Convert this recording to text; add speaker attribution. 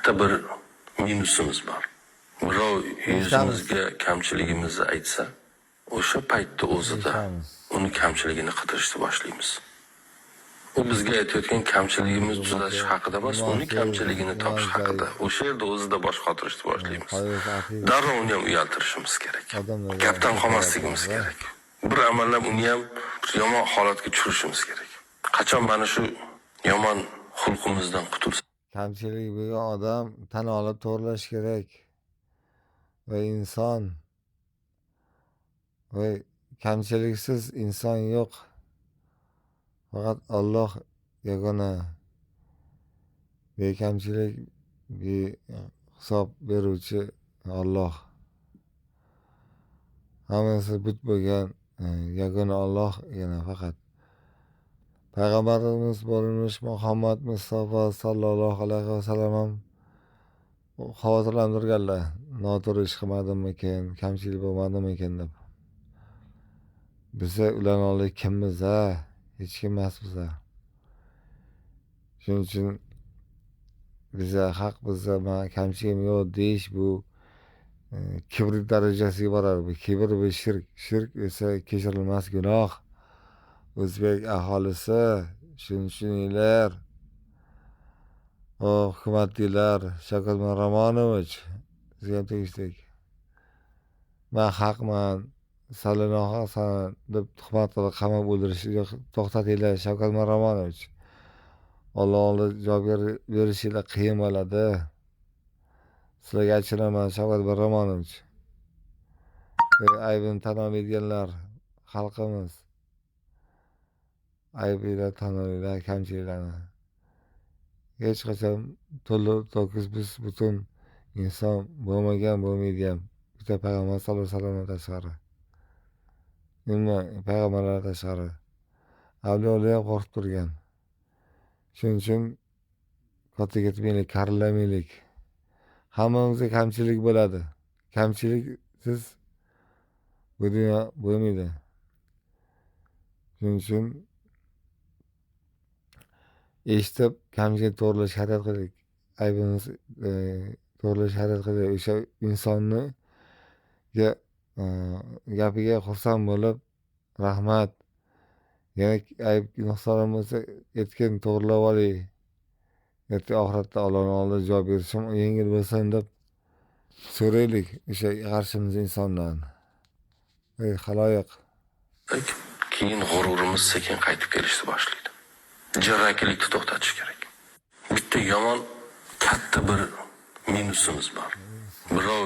Speaker 1: katta bir minusimiz bor. Birov yuzimizga kamchiligimizni aytsa, o'sha paytda o'zida uni kamchiligini qidirishni boshlaymiz. U bizga aytayotgan kamchiligimiz tuzatish haqida emas, uni kamchiligini topish haqida. O'sha yerda o'zida bosh qotirishni boshlaymiz. Darrov uni ham uyaltirishimiz kerak. Gapdan qolmasligimiz kerak. Bir amallab uni ham yomon holatga tushirishimiz kerak. Qachon mana shu yomon xulqimizdan qutulsak,
Speaker 2: Kamchiligi bo'lgan odam tan olib to'g'rilash kerak. Va inson va kamchiliksiz inson yo'q. Faqat Alloh yagona. Bekamchilik, hisob beruvchi Alloh. Hammasi but bo'lgan yagona Alloh yana faqat. Payg'ambarimiz bo'lmish Muhammad Mustafa sallallohu alayhi vasallam ham xavotirlantirganlar. Noto'g'ri ish qilmadimmikin, kamchilik bo'lmadimikin deb. Biza ularni oldida kimmiz ha? Hech kim emasmiz. Shuning uchun biza haq biza kamchiligim yo'q deyish bu kibr darajasiga boradi. Bu kibr bu shirk. Shirk esa kechirilmas gunoh. O'zbek aholisi shuninglar. Hukumatchilar Shavkat Miromonovich sizga ham tegishlik. Men haqman, salinoqsan deb tuhmat qilib qamab o'ldirishni to'xtatinglar Shavkat Miromonovich. Alloh oldida javob berishinglar qiyin bo'ladi. Sizlarga achinaman Shavkat Miromonovich. Aybini tan olmaydiganlar xalqimiz. Aybinglar tan olinglar kamchiliklarni. Hech qachon to'liq to'kis biz butun inson bo'lmaydi ham. Bitta payg'ambar sallallohu alayhi vasallam tashqari. Nima payg'ambarlar tashqari. Avliyolar ham qo'rqib turgan. Shuning uchun katta ketmaylik, karillamaylik. Hammamizga kamchilik bo'ladi. Kamchiliksiz bu dunyo bo'lmaydi. Shuning uchun eshitib kamchilik to'g'rilashga harakat qiling. Aybimiz to'g'rilashga harakat qiling. O'sha insonni gapiga xursand bo'lib, rahmat. Yana ayb nuqsonim bo'lsa, aytgan to'g'rilab oling. Erta oxiratda Allohning oldida javob berishim yengil bo'lsin deb so'raylik o'sha qarshimiz insondan. Haloyiq.
Speaker 1: Keyin g'ururimiz sekin qaytib kelishni boshlaydi. Jirrakilikni to'xtatish kerak. Bitta yomon katta bir minusimiz bor. Birov